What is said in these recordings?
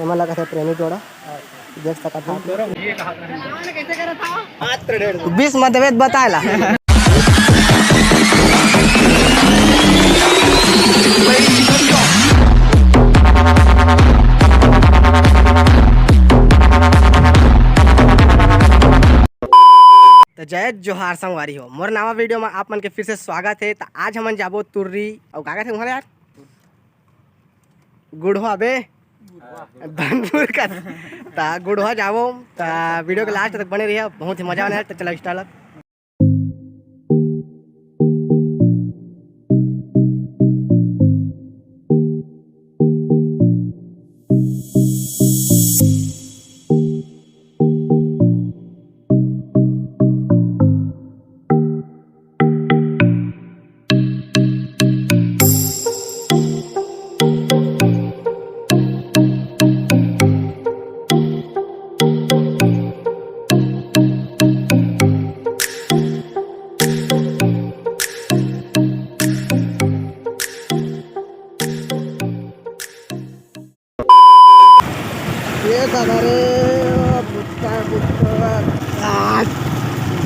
एमा लगा था प्रेमी जोड़ा देख सकता था 20 मतभेद बताएला। तो जय जोहार संगवारी हो मोर नवा वीडियो में आप मन के फिर से स्वागत है। तो आज हमन जाबो तुर्री और कागज है यार गुड़वा बे धनपुर का ता गुड़वा जाबो। ता वीडियो के लास्ट तक बने रहिए, बहुत ही मजा आने। तो चलो स्टार्ट।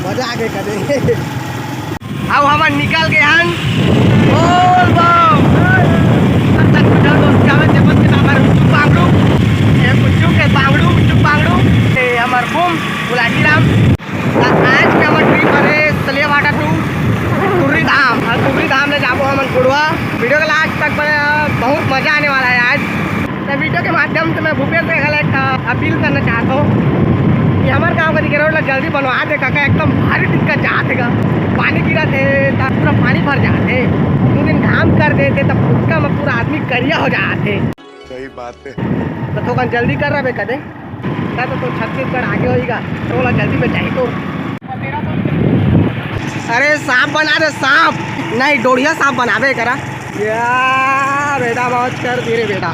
मजा आ गए कदे। अब हम निकल गए हन बोल बम दोस्त जावे जबत के हमार बांगड़ू ए कुचू के बांगड़ू चुप बांगड़ू ए हमार बम गुलाटी राम। आज के हमर ट्रिप है सलिया वाटा टू तुर्री धाम। और तुर्री धाम में जाबो हमन गुड़वा। वीडियो के लास्ट तक बहुत मजा आने वाला है आज। तो वीडियो के माध्यम से मैं भूपेश से एक अपील करना चाहता हूँ कि हमारे गाँव का दिखे रोड जल्दी बनवा दे काका। एकदम भारी दिक्कत जाते गा, पानी गिरा थे तब पूरा पानी भर जाते। 2 दिन काम कर देते तब उसका में पूरा आदमी करिया हो जाते। सही बात है। तो थोड़ा जल्दी कर रहा है कदे क्या तो छत्तीसगढ़ आगे होगा थोड़ा जल्दी में चाहिए तो। अरे सांप बना दे सांप नहीं डोढ़िया सांप बनावे करा यार बेटा मौज कर धीरे बेटा।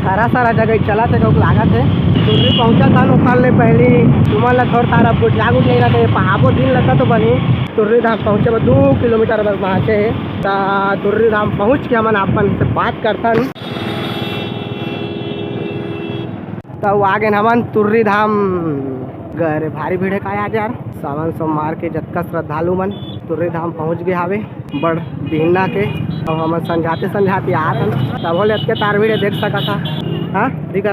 सारा जगह चला थे लोग लागत है। तुर्री पहुँचा था लोकल ने पहले तुमन ला थोड़ा तारा बुझा गुज नहीं रहते पहाड़ो दिन लगा तो बनी। तुर्री धाम पहुँचे 2 किलोमीटर बस वहाँ से। तो तुर्री धाम पहुँच के हमन अपन से बात करथन। तो आगे हमन तुर्री धाम गए भारी भीड़ है का आज यार। सावन सोमवार के जतका श्रद्धालु मन तुर्री धाम पहुँच गए हावे बड़ बिहना के। और हम समझाते आथन तब बोले के तार भीड़ देख सका था। हाँ दिखा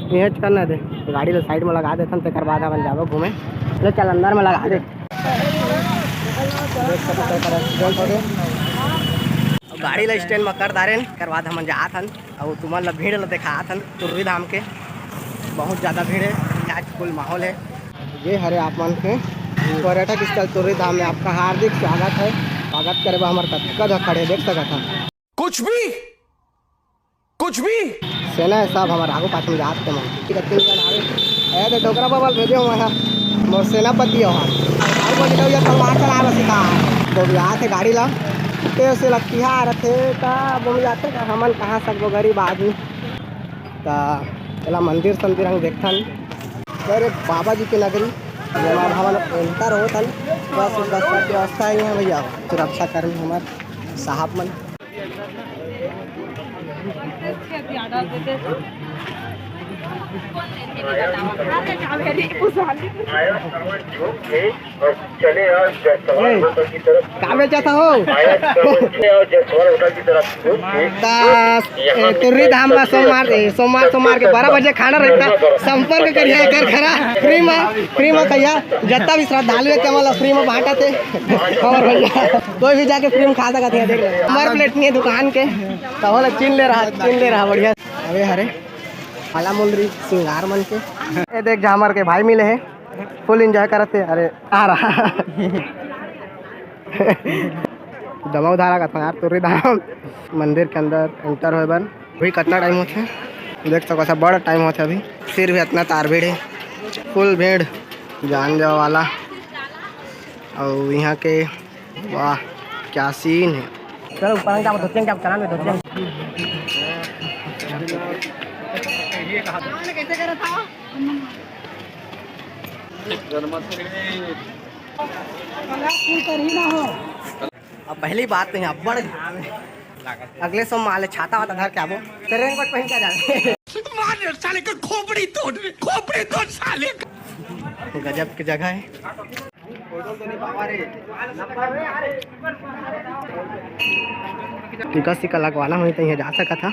इहेज करना दे गाड़ी ले साइड में लगा देथन तेकर बाद हमन जाबो घूमे। ले चल अंदर में लगा दे गाड़ी ले स्टैंड में कर दारेन कर बाद हमन जाथन। और तुमन ला भीड़ ला दिखाथन तुर्री धाम के बहुत ज़्यादा भीड़ है आज फुल माहौल है। ये हरे आप मन के पर्यटक स्थल तुर्री धाम में आपका हार्दिक स्वागत है। स्वागत करे हमारे कतका खड़े देख सकत था कुछ भी सेना है साहब हमारे आगो पास में जात के मन तो डोकरा बाबा भेजे हुआ मोर सेनापति हो तलवार चला सिखा बोबिया थे गाड़ी ला से लक्तिहा रथे बोम जाते हमन कहाँ सकबो गरीब आदमी। तो मंदिर संदिर हम देखथन अरे बाबा जी की नगरी भवन एंटर होथन। बस व्यवस्था ही है भैया सुरक्षा कर्मी हमारे साहब मन। तुर्री धाम में सोमवार के 12 बजे खाना रहता। संपर्क करिए कर खरा फ्री में कहिया जितना भी श्रद्धालु के मतलब फ्री में बांटा थे और भैया कोई भी जाके फ्री में खा सकते हैं। देख ले हमारे प्लेट नहीं है दुकान के तो चिन ले रहा बढ़िया। अरे हरे माला मुंदरी सिंगार मन के ए देख जा हमारे के भाई मिले है फुल एंजॉय करते। अरे आ रहा दमा उधारा का यार तुर्री धाम मंदिर के अंदर एंटर हो बन अभी कितना टाइम होते देख सको सब बड़ा टाइम होता अभी फिर भी इतना तार भीड़ है फुल भीड़ जान जाओ वाला। और यहाँ के वाह क्या सीन है। चलो ऊपर जाओ धोतियन क्या करा धोतियन कैसे करा था। अब पहली बात नहीं अब बड़ अगले सोमवार ले छाता वाता धर के आबो तो रेनकोट पहन के जाए। मार साले का खोपड़ी तोड़ साले। गजब की जगह है। टीका सिक्का लगवाना हो तो यहाँ जा सका था।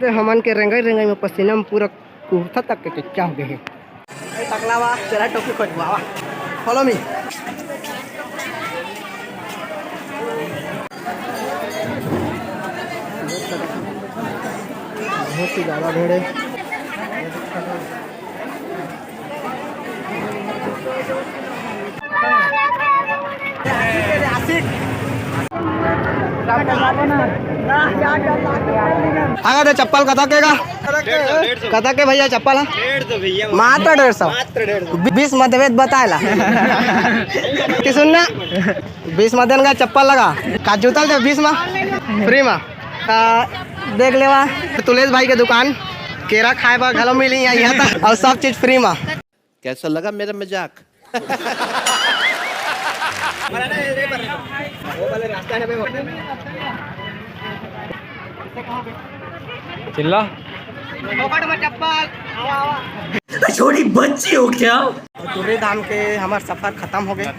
हमन के रेंगाई रेंगाई में पसीना में पूरा कुर्ता तक के क्या हो गए हैं। तकलावा चला टोपी खोजवावा। Follow me. बहुत ही ज़्यादा भीड़ है। आगा तो चप्पल कथा के भैया चप्पल मात्र 150 20 मतभेद बताएला कि सुनना 20 मदन का चप्पल लगा का जूता दे 20 में फ्री में देख लेवा तुलेश भाई के दुकान केरा खाए बा घलो मिली यहाँ और सब चीज फ्री में। कैसा लगा मेरा मजाक? चिल्ला छोटी बच्ची हो क्या? तुर्री धाम के हमार सफर खत्म हो गए।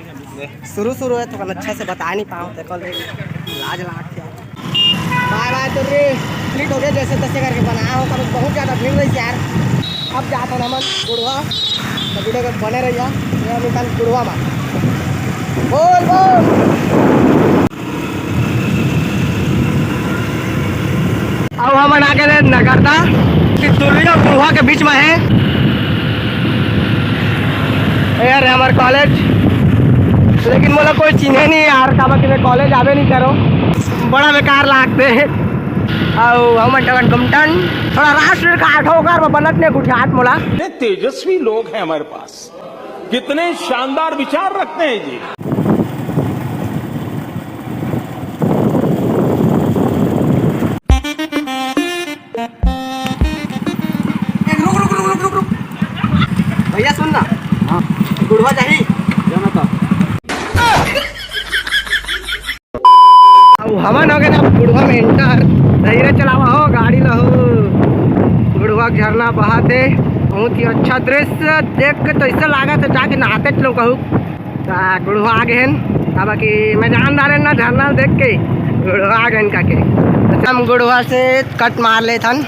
शुरू है तो अच्छा से बता नहीं पाऊँ तो कल लाज लाग गया। बाय बाय तुर्री कंप्लीट हो गया जैसे तैसे करके बनाया हो कल बहुत ज़्यादा भीड़ रही यार। अब जाता हूँ हम गुड़वा तो वीडियो के बने रहिए निकाल गुड़वा में बोल बोल। अब हम आगे नगरदा तुर्री और गुड़वा के बीच में है यार हमारे कॉलेज। लेकिन मोला कोई चिन्हे नहीं यार का कॉलेज आवे नहीं करो बड़ा बेकार लागते है। हम गमटन थोड़ा राष्ट्र का आठों बनत ने कुछ हाथ मोला। तेजस्वी लोग हैं हमारे पास, कितने शानदार विचार रखते हैं जी। रुक भैया सुन ना। हाँ गुड़वा चाहिए हवन हो गए ना गुड़वा में एंटर धीरे चलावा हो गाड़ी लहो। गुड़वा झरना बहाते बहुत ही अच्छा दृश्य देख के तो ऐसा लगा तो जाके नहाते चलो कहूँ गुड़वा आ गए हैं। बाकी मैं जानदार है ना झरना देख के गुड़वा आ गए का के हम गुड़वा से कट मार ले थन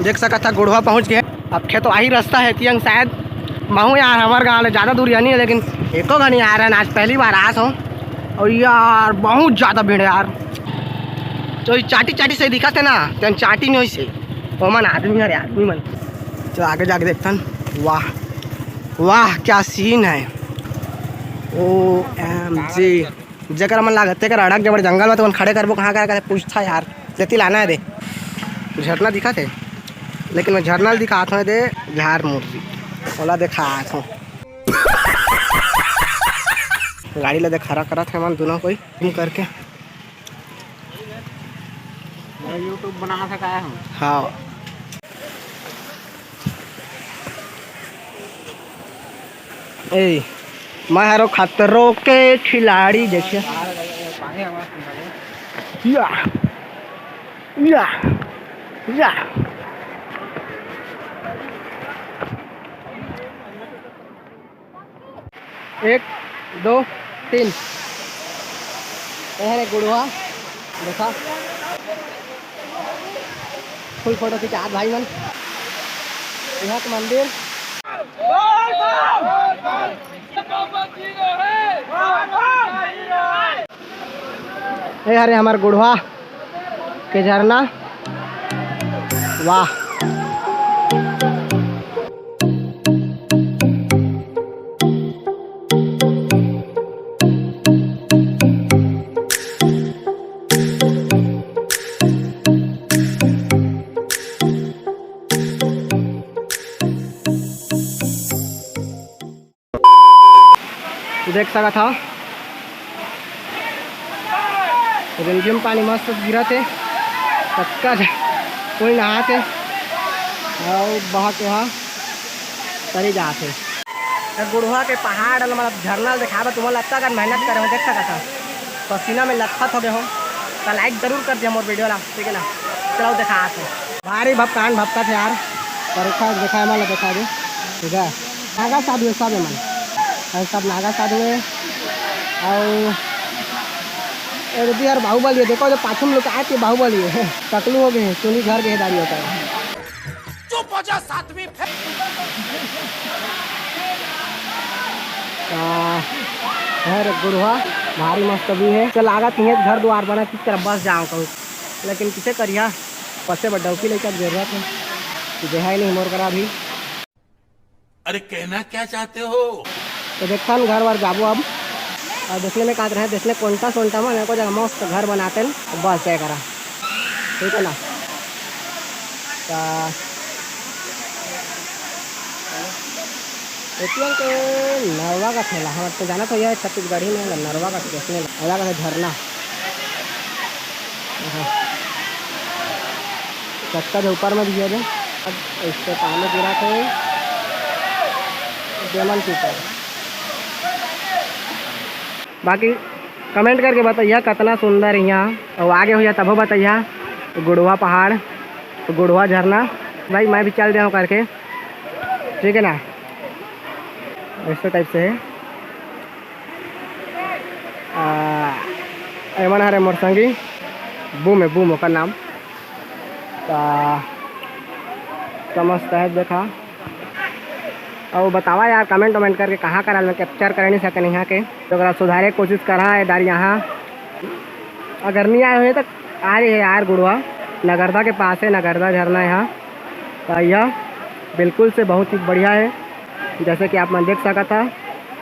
देख सका था गुड़वा पहुँच गए। अब खेत तो वही रास्ता है तियंग शायद महू यार हमारे गाँव में ज़्यादा दूर नहीं है लेकिन एको का नहीं आ रहा है। आज पहली बार आस हूँ और यार बहुत ज़्यादा भीड़ है यार। तो चाटी चाटी से दिखा थे ना तो चाटी नहीं से वो मन आदमी है आदमी मन। तो आगे जाके देखता वाह वाह क्या सीन है। OMG जगह मन लागत कर अड़क जब जंगल में तो खड़े करबो कहाँ कर पूछता यार लेती लाना है दे झरना दिखा थे लेकिन मैं झरना दिखाता हूँ दे झार मूर्ति ओला देखा हूँ गाड़ी ला खड़ा करा थे मन दोनों कोई करके यूट्यूब बनाना था क्या हूँ। हाँ ए मैं हरो खतरों के खिलाड़ी देखिए या या 1 2 3 ये गुड़वा देखा फुल फोटो खींचा भाई मन यहाँ के मंदिर ये हरे हमारे गुड़वा के झरना वाह। देख सका था रिमझिम पानी मस्त गिरा थे पक्का कोई नहा थे और बहा के यहाँ तरी जाते गुड़वा के पहाड़ मतलब झरना दिखावा तुम्हें लगता अगर मेहनत करे देख सका था पसीना में लथपथ हो गए हो तो लाइक जरूर कर दिया मोर वीडियो ला ठीक है ना। चलो दिखा आते भारी भपकान भपका थे यार परीक्षा देखा है देखा दे ठीक है। नागा साधु सब है मन सब नागा साधु है और यार बाहुबली है देखो जो पाछम लोग आए थे बाहुबली है टकलू हो गए चुनी घर के दारी होता है। चुप हो जा सातवीं है गुड़वा भारी मस्त भी है। चल आगा तीन घर द्वार बना किस तरह बस जाऊँ कहूँ लेकिन किसे करिया पसे बड्डौकी लेकर जरूरत है जो है नहीं मोर करा भी। अरे कहना क्या चाहते हो? तो देखता हम घर वार जाबो अब और देखने में काट रहे हैं देखने कोंटा सोंटा में को जगह मस्त घर बनाते हैं बस जाए करा ठीक है ना। एटीएम के नरवा का ठेला हमारे तो जाना तो यह छत्तीसगढ़ी में नरवा का देखने अलग है झरना चक्का जो ऊपर में दिए थे अब इसके पानी गिरा थे डेमन के ऊपर। बाकी कमेंट करके बताइए कितना सुंदर यहाँ और आगे हो जाए तब बताइए गुड़वा पहाड़ गुड़वा झरना भाई मैं भी चल जाऊँ करके ठीक है ना। ऐसे टाइप से है एमन हरे मोर संगी बूम है बूम का नाम समझता है देखा और बतावा यार कमेंट वमेंट करके कहाँ करा मैं कैप्चर कर नहीं सके यहाँ के तो अगर सुधारे कोशिश करा है दार यहाँ अगर नहीं आए हुए तो आ रही है यार गुड़वा नगरदा के पास है नगरदा झरना यहाँ तो यह बिल्कुल से बहुत ही बढ़िया है जैसे कि आप मन देख सका था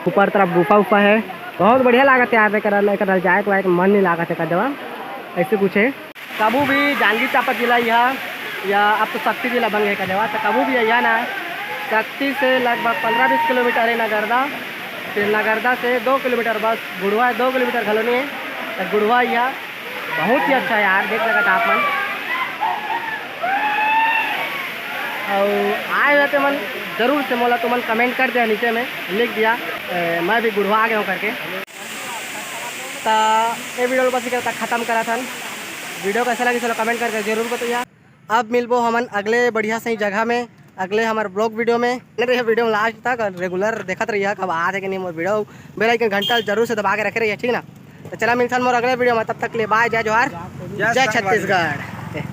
ऊपर तरफ गुफा उफा है बहुत बढ़िया लागत है यार जाए तो एक मन नहीं लागत है का जवा ऐसे कुछ है। कबू भी जांजगीर चांपा जिला यहाँ या अब तो शक्ति जिला बन गया का जवा तो कबू भी यहाँ ना शक्ति से लगभग 15-20 किलोमीटर है नगरदा फिर नगरदा से 2 किलोमीटर बस गुड़वा 2 किलोमीटर घलोनी है तो गुड़वा यहाँ बहुत ही अच्छा है यार देख सका था आप मन और आए हुए थे मन जरूर से मोला तो मन कमेंट कर दिया नीचे में लिख दिया मैं भी गुड़वा आ गया हूँ करके। तो ये वीडियो बस करता ख़त्म करा था वीडियो कैसा लगे चलो कमेंट करके जरूर बताइए। अब मिलबो हमन अगले बढ़िया सही जगह में अगले हमारे ब्लॉग वीडियो में रहिए वीडियो में लास्ट तक रेगुलर देखते रहिए कब आ थे कि नहीं मोर वीडियो बेल आइकन घंटा जरूर से दबा के रखे रहिए ठीक ना। तो चला मिलता मोर अगले वीडियो में तब तक ले बाय जय जोहार जय छत्तीसगढ़।